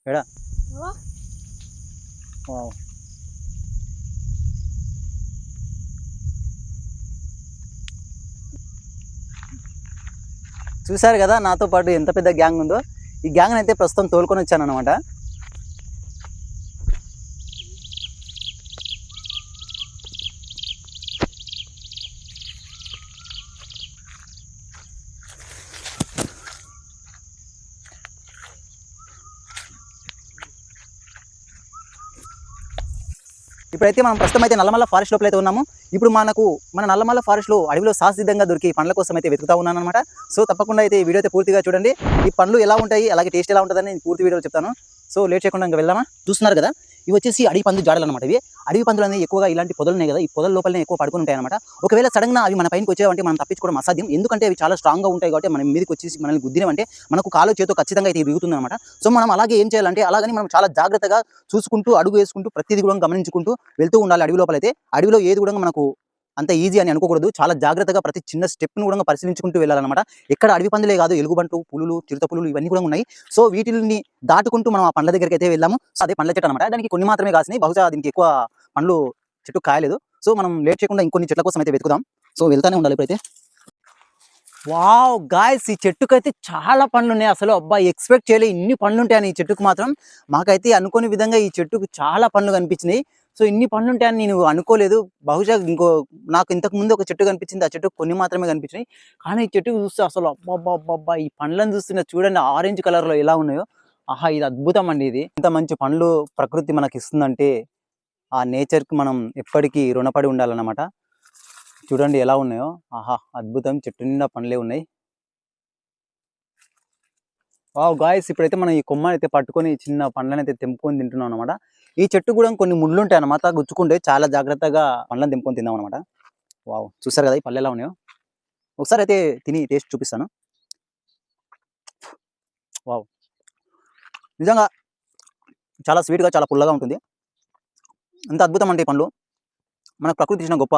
ఎడా వావ్ చూశారు కదా నాతో పాటు ఎంత పెద్ద గ్యాంగ్ ఉందో. ఈ గ్యాంగ్ అయితే ప్రస్తుతం తోలుకొని వచ్చాను అనమాట. ఇప్పుడైతే మనం ప్రస్తుతం అయితే నల్లమల్ల ఫారెస్ట్ లోపల అయితే ఉన్నాము. ఇప్పుడు మన నల్లమల్ల ఫారెస్ట్ లో అడవిలో సహసిద్ధంగా దొరికి పండ్ల కోసం అయితే వెతుకుతా ఉన్నాను అనమాట. సో తప్పకుండా అయితే ఈ వీడియో అయితే పూర్తిగా చూడండి. ఈ పండ్లు ఎలా ఉంటాయి, అలాగే టేస్ట్ ఎలా ఉంటుందని పూర్తి వీడియోలో చెప్తాను. సో లేట్ చేయకుండా ఇంకా వెళ్దామా. చూస్తున్నారు కదా, ఇవి వచ్చేసి అడవి పందు జాడలు అనమాట. ఇవి అడవి పందులు అనేది ఎక్కువగా ఇలాంటి పొదలు ఉన్నాయి కదా, ఈ పొదల లోపలనే ఎక్కువ పడుకుని ఉంటాయి అనమాట. ఒకవేళ సడన్ గా అవి మన పైనకి వచ్చేవంటే మనం తప్పించుకోవడం అసాధ్యం. ఎందుకంటే అవి చాలా స్ట్రాంగ్ గా ఉంటాయి కాబట్టి మన మీదకి వచ్చేసి మనల్ని గుద్దినవంటే మనకు కాలు చేతో ఖచ్చితంగా అయితే విరుగుతుంది అనమాట. సో మనం అలాగే ఏం చేయాలంటే, అలాగని మనం చాలా జాగ్రత్తగా చూసుకుంటూ అడుగు వేసుకుంటూ ప్రతిదీ కూడా గమనించుకుంటూ వెళ్తూ ఉండాలి. అడవి లోపల అయితే అడవిలో ఏది కూడా మనకు అంత ఈజీ అని అనుకోకూడదు. చాలా జాగ్రత్తగా ప్రతి చిన్న స్టెప్ను కూడా పరిశీలించుకుంటూ వెళ్ళాలన్నమాట. ఎక్కడ అడవి పందులే కాదు, ఎలుగుబంట్లు, పులులు, చిరుత పులులు ఇవన్నీ కూడా ఉన్నాయి. సో వీటిని దాటుకుంటూ మనం ఆ పండ్ల దగ్గరికి అయితే వెళ్ళాము. సో అదే పండ్ల చెట్టు అనమాట. దానికి కొన్ని మాత్రమే కాసినాయి, బహుశా దీనికి ఎక్కువ పండ్లు చెట్టు కాయలేదు. సో మనం లేట్ చేయకుండా ఇంకొన్ని చెట్ల కోసం అయితే వెతుకుదాం. సో వెళ్తానే ఉండాలి ఇప్పుడైతే. వావ్ గాయ్స్, ఈ చెట్టుకైతే చాలా పండ్లు ఉన్నాయి. అసలు అబ్బాయి ఎక్స్పెక్ట్ చేయలే ఇన్ని పండ్లు ఉంటాయని ఈ చెట్టుకు మాత్రం. మాకైతే అనుకోని విధంగా ఈ చెట్టుకు చాలా పండ్లు కనిపించినాయి. సో ఇన్ని పండ్లు ఉంటాయని నేను అనుకోలేదు. బహుశా నాకు ఇంతకు ముందు ఒక చెట్టు కనిపించింది, ఆ చెట్టు కొన్ని మాత్రమే కనిపించినాయి. కానీ ఈ చెట్టుకు చూస్తే అసలు అబ్బా ఈ పండ్లను చూస్తున్నా చూడండి, ఆరెంజ్ కలర్ లో ఎలా ఉన్నాయో. ఆహా, ఇది అద్భుతం అండి. ఇది ఇంత మంచి పండ్లు ప్రకృతి మనకి ఇస్తుందంటే ఆ నేచర్ కి మనం ఎప్పటికీ రుణపడి ఉండాలన్నమాట. చూడండి ఎలా ఉన్నాయో. ఆహా, అద్భుతం. చెట్టు నిండా పండ్లే ఉన్నాయి. వావ్ గాయ్స్, ఇప్పుడైతే మనం ఈ కొమ్మని అయితే పట్టుకొని చిన్న పండ్లను అయితే తెంపుకొని తింటున్నాం అనమాట. ఈ చెట్టు కూడా కొన్ని ముళ్ళు ఉంటాయి అనమాట, గుచ్చుకుంటే చాలా జాగ్రత్తగా పండ్లను తెంపుకొని తిందాం అనమాట. వావ్, చూసారు కదా ఈ పళ్ళు ఎలా ఉన్నాయో. ఒకసారి అయితే తిని టేస్ట్ చూపిస్తాను. వావ్, నిజంగా చాలా స్వీట్గా చాలా పుల్లగా ఉంటుంది. అంత అద్భుతం అంటే ఈ పండ్లు మనకు ప్రకృతి ఇచ్చిన గొప్ప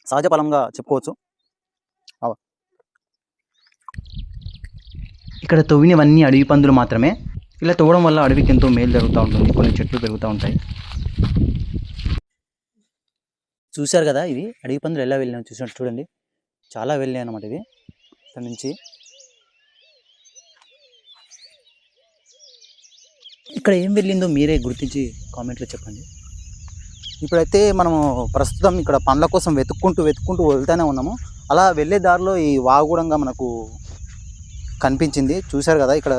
సహజ ఫలంగా చెప్పుకోవచ్చు. ఇక్కడ తవ్వినవన్నీ అడవి పందులు మాత్రమే. ఇలా తవ్వడం వల్ల అడవికి ఎంతో మేలు జరుగుతూ ఉంటుంది, కొన్ని చెట్లు పెరుగుతూ ఉంటాయి. చూశారు కదా, ఇవి అడవి పందులు ఎలా వెళ్ళినా చూసినట్టు చూడండి, చాలా వెళ్ళినాయి అన్నమాట. ఇవి ఇక్కడ నుంచి ఇక్కడ ఏం వెళ్ళిందో మీరే గుర్తించి కామెంట్లో చెప్పండి. ఇప్పుడైతే మనము ప్రస్తుతం ఇక్కడ పండ్ల కోసం వెతుక్కుంటూ వెళ్తూనే ఉన్నాము. అలా వెళ్ళే దారిలో ఈ వాగుడంగా మనకు కనిపించింది. చూశారు కదా, ఇక్కడ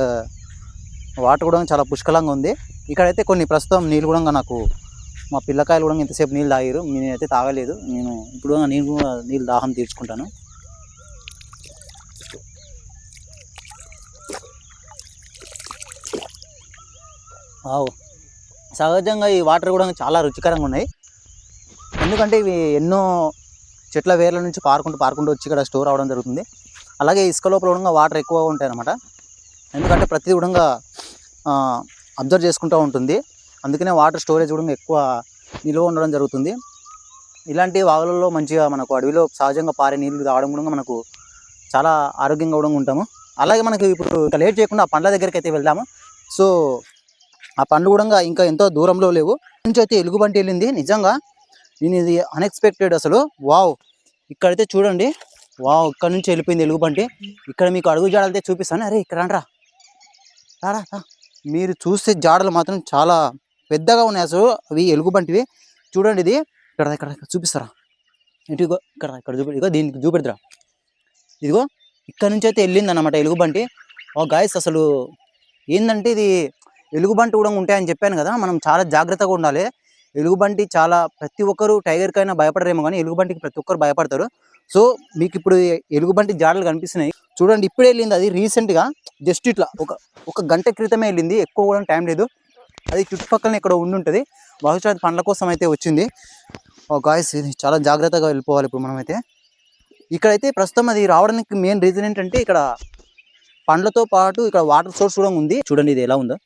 వాటర్ కూడా చాలా పుష్కలంగా ఉంది. ఇక్కడైతే కొన్ని ప్రస్తుతం నీళ్ళు కూడా నాకు మా పిల్లకాయలు కూడా ఇంతసేపు నీళ్ళు తాగారు, నేనైతే తాగలేదు. నేను ఇప్పుడు నీళ్ళు దాహం తీర్చుకుంటాను. సహజంగా ఈ వాటర్ కూడా చాలా రుచికరంగా ఉన్నాయి. ఎందుకంటే ఇవి ఎన్నో చెట్ల వేర్ల నుంచి పారుకుంటూ వచ్చి ఇక్కడ స్టోర్ అవ్వడం జరుగుతుంది. అలాగే ఇసుక లోపల కూడా వాటర్ ఎక్కువ ఉంటాయి అన్నమాట. ఎందుకంటే ప్రతి కూడా అబ్జర్వ్ చేసుకుంటూ ఉంటుంది. అందుకనే వాటర్ స్టోరేజ్ కూడా ఎక్కువ నిల్వ ఉండడం జరుగుతుంది. ఇలాంటి వాగులలో మంచిగా మనకు అడవిలో సహజంగా పారే నీళ్ళు తాగడం కూడా మనకు చాలా ఆరోగ్యంగా కూడా ఉంటాము. అలాగే మనకు ఇప్పుడు ఇంకా లేట్ చేయకుండా ఆ పండ్ల దగ్గరికి అయితే వెళ్దాము. సో ఆ పండ్లు కూడా ఇంకా ఎంతో దూరంలో లేవు. నుంచి అయితే ఎలుగుబంటి వెళ్ళింది. నిజంగా నేను ఇది అన్ఎక్స్పెక్టెడ్ అసలు. వావ్, ఇక్కడైతే చూడండి. వావ్, ఇక్కడ నుంచి వెళ్ళిపోయింది ఎలుగుబంటి. ఇక్కడ మీకు అడుగు జాడలైతే చూపిస్తాను. అరే ఇక్కడ రా. మీరు చూస్తే జాడలు మాత్రం చాలా పెద్దగా ఉన్నాయి అసలు. అవి ఎలుగుబంటివి. చూడండి, ఇది ఇక్కడ చూపిస్తారా? ఇదిగో ఇక్కడ ఇదిగో దీనికి చూపెడతారా? ఇదిగో ఇక్కడ నుంచి అయితే వెళ్ళింది అన్నమాట ఎలుగుబంటి. గాయస్, అసలు ఏంటంటే ఇది ఎలుగుబంటి కూడా ఉంటాయని చెప్పాను కదా, మనం చాలా జాగ్రత్తగా ఉండాలి. ఎలుగుబంటి చాలా ప్రతి ఒక్కరు టైగర్కైనా భయపడరేమో కానీ ఎలుగుబంటికి ప్రతి ఒక్కరు భయపడతారు. సో మీకు ఇప్పుడు ఎలుగుబంటి జాడలు కనిపిస్తున్నాయి చూడండి. ఇప్పుడే వెళ్ళింది అది, రీసెంట్గా జస్ట్ ఇట్లా ఒక గంట క్రితమే వెళ్ళింది. ఎక్కువ కూడా టైం లేదు. అది చుట్టుపక్కల ఇక్కడ ఉంటుంది. బహుశా అది పండ్ల కోసం అయితే వచ్చింది. గాయస్, ఇది చాలా జాగ్రత్తగా వెళ్ళిపోవాలి ఇప్పుడు మనమైతే. ఇక్కడైతే ప్రస్తుతం అది రావడానికి మెయిన్ రీజన్ ఏంటంటే ఇక్కడ పండ్లతో పాటు ఇక్కడ వాటర్ సోర్స్ కూడా ఉంది. చూడండి ఇది ఎలా ఉందో.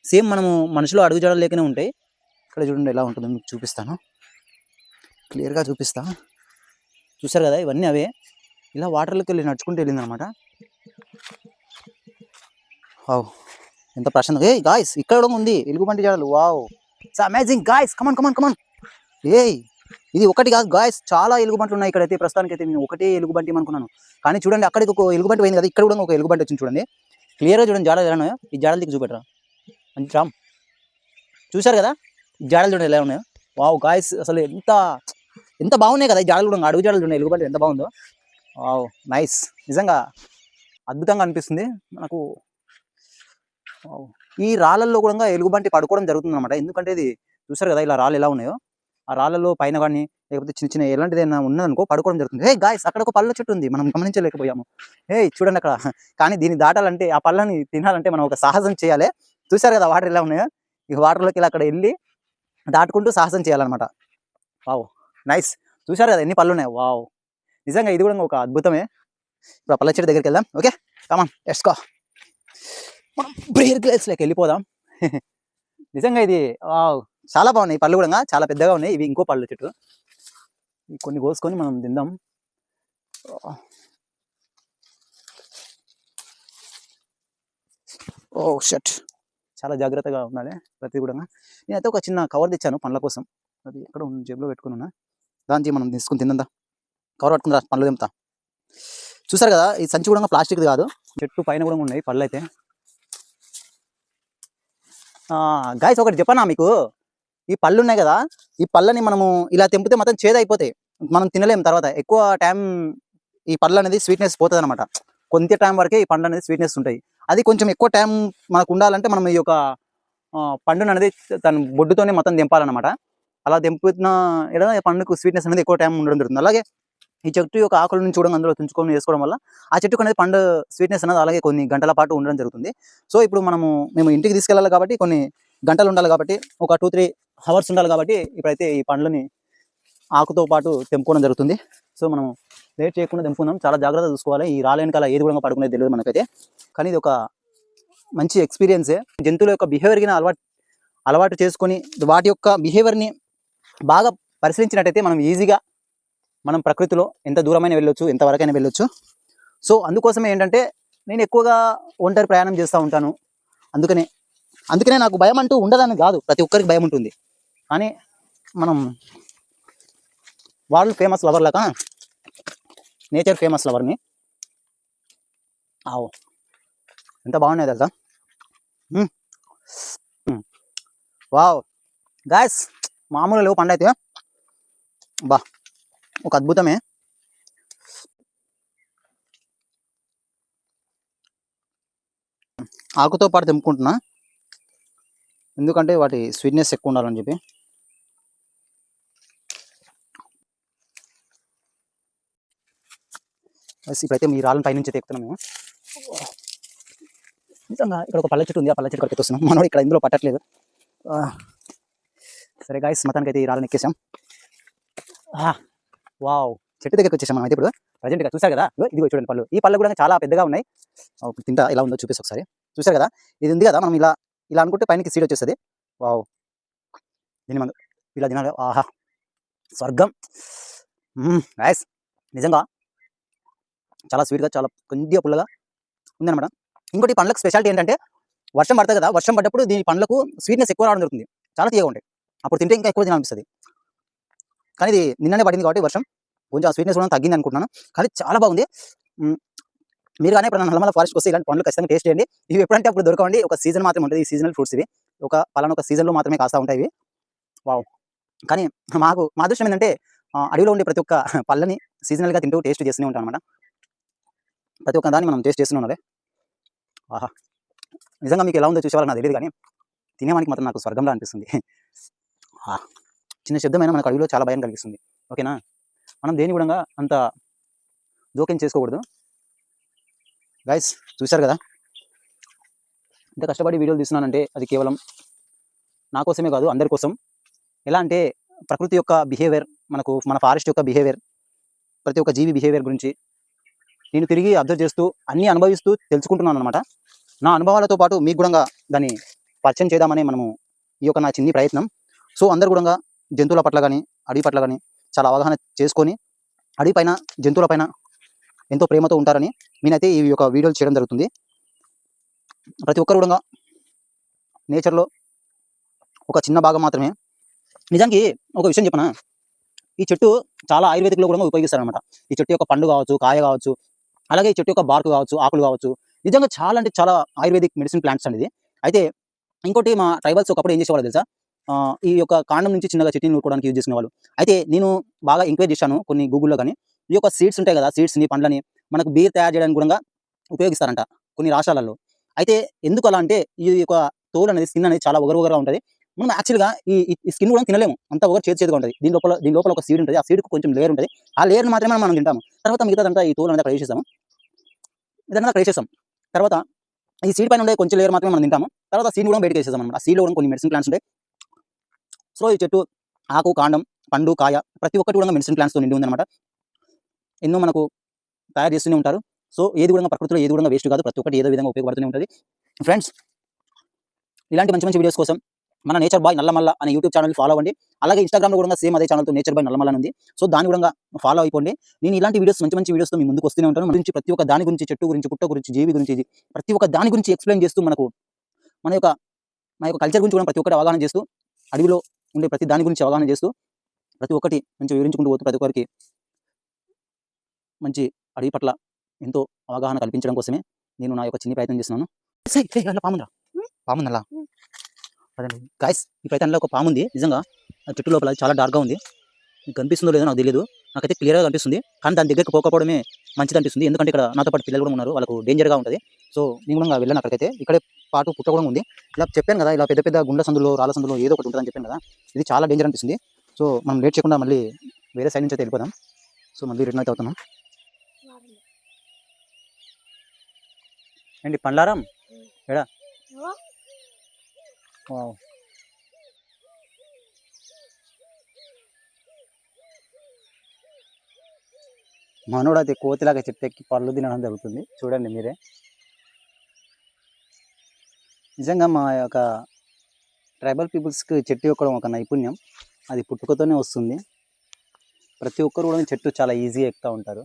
సేమ్ మనము మనుషులు అడుగు జాడలు లేకనే ఉంటాయి. ఇక్కడ చూడండి ఎలా ఉంటుందో మీకు చూపిస్తాను, క్లియర్గా చూపిస్తా. చూసారు కదా, ఇవన్నీ అవే. ఇలా వాటర్లోకి వెళ్ళి నడుచుకుంటూ వెళ్ళింది అనమాట. ఎంత ప్రశాంతంగా. ఏ గాయ్స్ ఇక్కడ కూడా ఉంది ఎలుగుబంటి జాడలు. Wow, it's amazing guys. Come on come on come on. ఏయ్, ఇది ఒకటి కాదు గాయ్స్, చాలా ఎలుగుబంట్లు ఉన్నాయి ఇక్కడైతే. ప్రస్తుతానికి అయితే నేను ఒకటే ఎలుగుబంటి అనుకున్నాను, కానీ చూడండి అక్కడికి ఒక ఎలుగుబంటి పోయింది కదా, ఇక్కడ కూడా ఒక ఎలుగుబంటి వచ్చింది చూడండి. క్లియర్గా చూడండి జాడలు ఎలా ఉన్నాయో. ఈ జాడలు దిక్కు చూపెట్టరా మంచి రామ్. చూశారు కదా ఈ జాడలు చూడండి ఎలా ఉన్నాయో. వావ్ గాయ్స్, అసలు ఎంత ఎంత బాగున్నాయి కదా ఈ జాడలు కూడా. అడుగు జాడలు చూడండి ఎలుగుబంటి ఎంత బాగుందో. వావ్ నైస్, నిజంగా అద్భుతంగా అనిపిస్తుంది మనకు. ఈ రాళ్ళల్లో కూడా ఎలుగుబంటి పడుకోవడం జరుగుతుంది అనమాట. ఎందుకంటే ఇది చూసారు కదా ఇలా రాళ్ళు ఎలా ఉన్నాయో, ఆ రాళ్ళలో పైన కానీ లేకపోతే చిన్న చిన్న ఎలాంటిది ఏమైనా ఉన్నదనుకో పడుకోవడం జరుగుతుంది. హే గాయ్స్, అక్కడ ఒక పళ్ళ చెట్టు ఉంది, మనం గమనించలేకపోయాము. హే చూడండి అక్కడ, కానీ దీన్ని దాటాలంటే ఆ పళ్ళని తినాలంటే మనం ఒక సాహసం చేయాలి. చూసారు కదా వాటర్ ఎలా ఉన్నాయో, ఈ వాటర్లోకి ఇలా అక్కడ వెళ్ళి దాటుకుంటూ సాహసం చేయాలన్నమాట. వావ్ నైస్, చూసారు కదా ఎన్ని పళ్ళు ఉన్నాయి. వావ్, నిజంగా ఇది కూడా ఒక అద్భుతమే. ఇప్పుడు ఆ పళ్ళ చెట్టు దగ్గరికి వెళ్దాం. Okay come on let's go. మనం బ్రేర్ గ్లేస్లోకి వెళ్ళిపోదాం. నిజంగా ఇది చాలా బాగున్నాయి. పళ్ళు కూడా చాలా పెద్దగా ఉన్నాయి. ఇవి ఇంకో పళ్ళు చెట్టు, కొన్ని కోసుకొని మనం తిందాం. ఓ షట్, చాలా జాగ్రత్తగా ఉండాలి ప్రతి కూడా. నేనైతే ఒక చిన్న కవర్ తెచ్చాను పండ్ల కోసం, అది ఎక్కడ జేబులో పెట్టుకున్నా. దానికి మనం తీసుకుని తిందా. కవర్ పట్టుకుని పండ్లు తెంపుతా. చూసారు కదా ఈ సంచి కూడా ప్లాస్టిక్ కాదు, చెట్టు పైన కూడా ఉన్నాయి పళ్ళు అయితే. గాయస్ ఒకటి చెప్పనా మీకు, ఈ పళ్ళు ఉన్నాయి కదా, ఈ పళ్ళని మనము ఇలా తెంపితే మొత్తం చేదు అయిపోతాయి, మనం తినలేము. తర్వాత ఎక్కువ టైం ఈ పళ్ళు అనేది స్వీట్నెస్ పోతుంది అనమాట. కొంత టైం వరకే ఈ పండు అనేది స్వీట్నెస్ ఉంటాయి. అది కొంచెం ఎక్కువ టైం మనకు ఉండాలంటే మనం ఈ యొక్క పండును అనేది తన బొడ్డుతోనే మొత్తం తెంపాలన్నమాట. అలా తెంపుతున్న ఏదైనా పండుకు స్వీట్నెస్ అనేది ఎక్కువ టైం ఉండడం జరుగుతుంది. అలాగే ఈ చెట్టు యొక్క ఆకుల నుంచి చూడడం అందులో తుంచుకొని వేసుకోవడం వల్ల ఆ చెట్టుకు అనేది పండు స్వీట్నెస్ అనేది అలాగే కొన్ని గంటల పాటు ఉండడం జరుగుతుంది. సో ఇప్పుడు మేము ఇంటికి తీసుకెళ్ళాలి కాబట్టి కొన్ని గంటలు ఉండాలి కాబట్టి, ఒక 2-3 అవర్స్ ఉండాలి కాబట్టి, ఇప్పుడైతే ఈ పండ్లని ఆకుతో పాటు తెంపుకోవడం జరుగుతుంది. సో మనం లేట్ చేయకుండా తెంపుకుందాం, చాలా జాగ్రత్తగా చూసుకోవాలి. ఈ రాలేని కాల ఏది కూడా పడుకునేది తెలియదు మనకైతే, కానీ ఇది ఒక మంచి ఎక్స్పీరియన్సే. జంతువుల యొక్క బిహేవియర్ని అలవాటు చేసుకొని వాటి యొక్క బిహేవియర్ని బాగా పరిశీలించినట్టయితే మనం ఈజీగా మనం ప్రకృతిలో ఎంత దూరమైన వెళ్ళొచ్చు, ఎంతవరకైనా వెళ్ళొచ్చు. సో అందుకోసమే ఏంటంటే నేను ఎక్కువగా ఒంటరి ప్రయాణం చేస్తూ ఉంటాను. అందుకనే నాకు భయం అంటూ ఉండదని కాదు, ప్రతి ఒక్కరికి భయం ఉంటుంది. కానీ మనం వరల్డ్ ఫేమస్ లవర్ లాగా నేచర్ ఫేమస్ లవర్ని. ఆవు ఎంత బాగున్నాయి తెలుసా. వావ్ గాయస్, మామూలు లేవు పండు అయితే, బా ఒక అద్భుతమే. ఆకుతో పాటు తెంపుకుంటున్నా, ఎందుకంటే వాటి స్వీట్నెస్ ఎక్కువ ఉండాలని చెప్పి. ఇప్పుడైతే మీ రాళ్ళని పైనుంచి తెక్కుతున్నాం మేము. నిజంగా ఇక్కడ ఒక పళ్ళ చెట్టు ఉంది, ఆ పళ్ళ చెట్టు కడికి వస్తున్నాం. మనోడు ఇక్కడ ఇందులో పట్టట్లేదు. సరే గాయస్, మొత్తానికి అయితే ఈ రాళ్ళని ఎక్కేసాం. వావ్, చెట్టు దగ్గరికి వచ్చేసాం మనం అయితే ఇప్పుడు ప్రజెంట్గా. చూసారు కదా ఇదిగో చూడండి పళ్ళు. ఈ పళ్ళు కూడా చాలా పెద్దగా ఉన్నాయి. తింటా ఎలా ఉందో చూపిస్తాం ఒకసారి. చూసారు కదా ఇది ఉంది కదా, మనం ఇలా అనుకుంటే పైనకి సీడ్ వచ్చేస్తుంది. వావ్, దీన్ని మనం ఇలా తినాలి. ఆహా స్వర్గం గాయస్, నిజంగా చాలా స్వీట్గా, చాలా కొద్దిగా పుల్లగా ఉందన్నమాట. ఇంకోటి ఈ పండ్లకు స్పెషాలిటీ ఏంటంటే వర్షం పడుతుంది కదా, వర్షం పడ్డప్పుడు దీని పండ్లకు స్వీట్నెస్ ఎక్కువ రావడం జరుగుతుంది, చాలా తీయగా ఉంటాయి. అప్పుడు తింటే ఇంకా ఎక్కువ తినాలనిపిస్తుంది. కానీ ఇది నిన్ననే పడింది కాబట్టి వర్షం కొంచెం ఆ స్వీట్నెస్ కూడా తగ్గింది అనుకుంటున్నాను. కానీ చాలా బాగుంది. మీరు కానీ ఇప్పుడు నల్లమల ఫారెస్ట్కి వస్తే ఇలాంటి పండ్లు ఖచ్చితంగా టేస్ట్ చేయండి. ఇవి ఎప్పుడంటే అప్పుడు దొరకండి, ఒక సీజన్ మాత్రమే ఉంటుంది. ఈ సీజనల్ ఫ్రూట్స్ ఇవి ఒక సీజన్లో మాత్రమే కాస్తూ ఉంటాయి ఇవి. వావ్, కానీ మా అదృష్టం ఏంటంటే అడవిలో ఉండే ప్రతి ఒక్క పళ్ళని సీజనల్గా తింటూ టేస్ట్ చేస్తూనే ఉంటాం అనమాట. ప్రతి ఒక్క దాన్ని మనం టేస్ట్ చేస్తూనే ఉన్నదే. ఆహా, నిజంగా మీకు ఎలా ఉందో చూసేవాళ్ళకి నాకు తెలియదు, కానీ తినేవానికి మాత్రం నాకు స్వర్గంలా అనిపిస్తుంది. చిన్న శబ్దమైన మనకు అడవిలో చాలా భయం కలిగిస్తుంది. ఓకేనా, మనం దేని కూడా అంత జోక్యం చేసుకోకూడదు. గైస్ చూశారు కదా, ఇంత కష్టపడి వీడియోలు తీస్తున్నానంటే అది కేవలం నా కోసమే కాదు, అందరి కోసం. ఎలా అంటే ప్రకృతి యొక్క బిహేవియర్, మన ఫారెస్ట్ యొక్క బిహేవియర్, ప్రతి ఒక్క జీవి బిహేవియర్ గురించి నేను తిరిగి అబ్జర్వ్ చేస్తూ అన్నీ అనుభవిస్తూ తెలుసుకుంటున్నాను అనమాట. నా అనుభవాలతో పాటు మీకు కూడా దాన్ని పరిచయం చేద్దామని ఈ యొక్క నా చిన్ని ప్రయత్నం. సో అందరు కూడా జంతువుల పట్ల కానీ అడవి పట్ల కానీ చాలా అవగాహన చేసుకొని అడవి పైన జంతువుల పైన ఎంతో ప్రేమతో ఉంటారని నేనైతే ఈ యొక్క వీడియోలు చేయడం జరుగుతుంది. ప్రతి ఒక్కరు కూడా నేచర్లో ఒక చిన్న భాగం మాత్రమే. నిజానికి ఒక విషయం చెప్పనా, ఈ చెట్టు చాలా ఆయుర్వేదిక్లో కూడా ఉపయోగిస్తారనమాట. ఈ చెట్టు యొక్క పండు కావచ్చు, కాయ కావచ్చు, అలాగే ఈ చెట్టు యొక్క బార్క్ కావచ్చు, ఆకులు కావచ్చు, నిజంగా చాలా అంటే చాలా ఆయుర్వేదిక్ మెడిసిన్ ప్లాంట్స్ అనేది. అయితే ఇంకోటి మా ట్రైబల్స్ ఒకప్పుడు ఏం చేసేవాళ్ళు తెలుసా, ఈ యొక్క కాండం నుంచి చిన్నగా చట్నీ నూరుకోవడానికి యూజ్ చేసుకునేవాళ్ళు. అయితే నేను బాగా ఎంక్వైరీ చేశాను కొన్ని గూగుల్‌లో గాని, ఈ యొక్క సీడ్స్ ఉంటాయి కదా, సీడ్స్‌ని, పండ్లని మనకు బీర్ తయారు చేయడానికి కూడా ఉపయోగిస్తారంట కొన్ని రాష్ట్రాలలో. అయితే ఎందుకు అలా అంటే, ఈ యొక్క తోలు అనేది, స్కిన్ అనేది చాలా ఒగరుగా ఉంటది. మనం యాక్చువల్‌గా ఈ స్కిన్ కూడా తినలేము. అంత ఒగరు చేదుగా ఉంటది. దీని లోపల ఒక సీడ్ ఉంటది. ఆ సీడ్‌కి కొంచెం లేయర్ ఉంటది. ఆ లేయర్‌ని మాత్రమే మనం తింటాము. తర్వాత మిగతాదంతా ఈ తోలు అనేది అక్కడ వేసేసాము. ఇదంతా అక్కడ వేసేసాం. తర్వాత ఈ సీడ్ పైన ఉండే కొంచెం లేయర్ మాత్రమే మనం తింటాము. తర్వాత సీడ్ కూడా బయటకి వేసేసాం అన్నమాట. ఆ సీడ్‌లో కూడా కొన్ని మెడిసిన్ ప్లాంట్స్ ఉంటాయి. సో ఈ చెట్టు ఆకు, కాండం, పండు, కాయ ప్రతి ఒక్కటి కూడా మెడిసిన్ ప్లాంట్స్‌తో నిండి ఉందన్నమాట. ఎన్నో మనకు తయారు చేస్తూనే ఉంటారు. సో ఏది కూడా ప్రకృతిలో ఏది కూడా వేస్ట్ కాదు. ప్రతి ఒక్కటి ఏదో విధంగా ఉపయోగపడుతూనే ఉంటది. ఫ్రెండ్స్, ఇలాంటి మంచి మంచి వీడియోస్ కోసం మన నేచర్ బాయ్ నల్లమల్ల అనే యూట్యూబ్ ఛానల్ ఫాలో అవ్వండి. అలాగే ఇన్‌స్టాగ్రామ్‌లో కూడా సేమ్ అదే ఛానల్‌తో నేచర్ బాయ్ నల్లమల్ల అని ఉంది. సో దాన్ని కూడా ఫాలో అయిపోండి. నేను ఇలాంటి వీడియోస్ మంచి మంచి వీడియోస్‌తో మీ ముందుకు వస్తూనే ఉంటాను. గురించి ప్రతి ఒక్క దాని గురించి, చెట్టు గురించి, పుట్ట గురించి, జీవి గురించి, ప్రతి ఒక్క దాని గురించి ఎక్స్‌ప్లెయిన్ చేస్తూ మన యొక్క కల్చర్ గురించి కూడా ప్రతి ఒక్కటి అవగాహన చేస్తూ, అడవిలో ఉండే ప్రతి దాని గురించి అవగాహన చేస్తూ, ప్రతి ఒక్కటి మంచిగా వివరించుకుంటూ పోతూ ప్రతి ఒక్కరికి మంచి అడవి పట్ల ఎంతో అవగాహన కల్పించడం కోసమే నేను నా యొక్క చిన్న ప్రయత్నం చేస్తున్నాను. పాముందలా అదండి గాయ్స్, ఇప్పుడైతే అందులో ఒక పాము ఉంది. నిజంగా ఆ చెట్టు లోపల చాలా డార్క్గా ఉంది. మీకు కనిపిస్తుందో లేదో నాకు తెలియదు. నాకైతే క్లియర్గా కనిపిస్తుంది. కానీ దాని దగ్గరికి పోకపోవడమే మంచిది అనిపిస్తుంది. ఎందుకంటే ఇక్కడ నాతో పాటు పిల్లలు కూడా ఉన్నారు. వాళ్ళకు డేంజర్గా ఉంటుంది. సో నేను కూడా వెళ్ళాను అక్కడికైతే. ఇక్కడే పాటు పుట్ట కూడా ఉంది. ఇలా చెప్పాను కదా, ఇలా పెద్ద పెద్ద గుండ్ల సందులో, రాళ్ళ సందులో ఏదో ఒకటి ఉంటుందని చెప్పాను కదా. ఇది చాలా డేంజర్ అనిపిస్తుంది. సో మనం లేట్ చేయకుండా మళ్ళీ వేరే సైడ్ నుంచి అయితే వెళ్ళిపోదాం. సో మళ్ళీ రిటర్న్ అయితే అవుతున్నాం. ఏంటి పండ్లారం ఎడా? వావ్. మనోడు అయితే కోతిలాగా చెట్టు ఎక్కి పళ్ళు తినడం జరుగుతుంది. చూడండి మీరే. నిజంగా మా యొక్క ట్రైబల్ పీపుల్స్కి చెట్టు ఎక్కడం ఒక నైపుణ్యం. అది పుట్టుకతోనే వస్తుంది. ప్రతి ఒక్కరు కూడా చెట్టు చాలా ఈజీగా ఎక్కుతూ ఉంటారు.